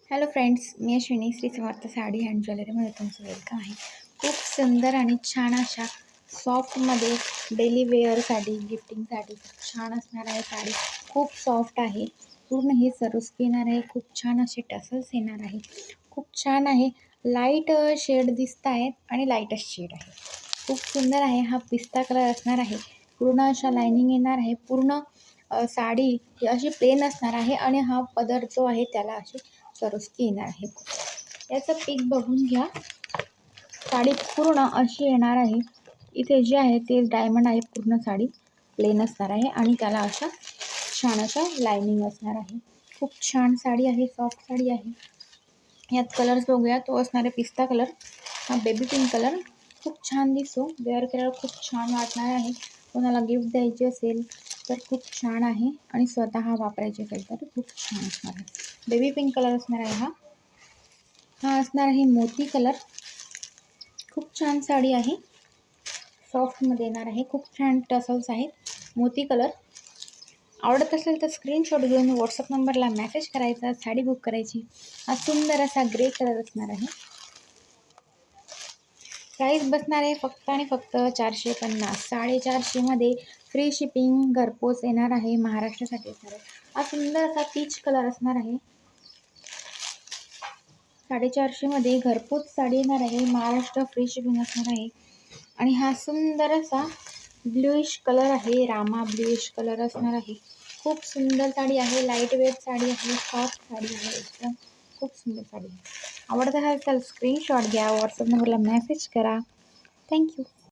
Hello friends, मी Ashwini Shri Samarth sari and ज्वेलरीमध्ये तुमचं वेलकम आहे. खूप सुंदर आणि छान अशा सॉफ्टमध्ये डेली वेअरसाठी गिफ्टिंगसाठी खूप छान असणार आहे साडी. खूप सॉफ्ट आहे, पूर्ण हे सरोस्की येणार आहे. खूप छान असे टसल्स येणार आहे. खूप छान आहे. लाईट शेड दिसत आहेत आणि लाईटच शेड आहे. खूप सुंदर आहे. हा पिस्ता कलर असणार आहे. पूर्ण अशा लाईनिंग येणार आहे. पूर्ण साडी ही अशी प्लेन असणार आहे आणि हा पदर जो आहे त्याला अशी सरोस्की येणार आहे. याचं पीक बघून घ्या. साडी पूर्ण अशी येणार आहे. इथे जे आहे ते डायमंड आहे. पूर्ण साडी प्लेन असणार आहे आणि त्याला अशा छान अशा लाईनिंग असणार आहे. खूप छान साडी आहे, सॉफ्ट साडी आहे. यात कलर्स बघूया. तो असणार आहे पिस्ता कलर, हा बेबी पिंक कलर. खूप छान दिसतो. वेअर केल्यावर खूप छान वाटणार आहे. कोणाला गिफ्ट द्यायची असेल तर खूप छान आहे आणि स्वतः वापरायचे असेल तर खूप छान असणार आहे. बेबी पिंक कलर असणार आहे हा. हा असणार आहे मोती कलर. खूप छान साडी आहे. सॉफ्टमध्ये येणार आहे. खूप छान टसल्स आहेत. मोती कलर. आवडत असेल तर स्क्रीनशॉट घेऊन व्हॉट्सअप नंबरला मेसेज करायचा, साडी बुक करायची. हा सुंदर असा ग्रे कलर असणार आहे. प्राईस बसणार आहे फक्त आणि फक्त 450. 450मध्ये फ्री शिपिंग, घरपोच येणार आहे. महाराष्ट्रासाठी असणार आहे. हा सुंदर असा पीच कलर असणार आहे. 450मध्ये घरपोच साडी येणार आहे. महाराष्ट्र फ्री शिपिंग असणार आहे. आणि हा सुंदर असा ब्ल्यूइश कलर आहे. रामा ब्ल्यूइश कलर असणार आहे. खूप सुंदर साडी आहे. लाईट वेट साडी आहे. सॉफ्ट साडी आहे. एकदम खूप सुंदर साडी आहे. आवडत असेल तर स्क्रीनशॉट घ्या, व्हॉट्सअप नंबरला मेसेज करा. थँक्यू.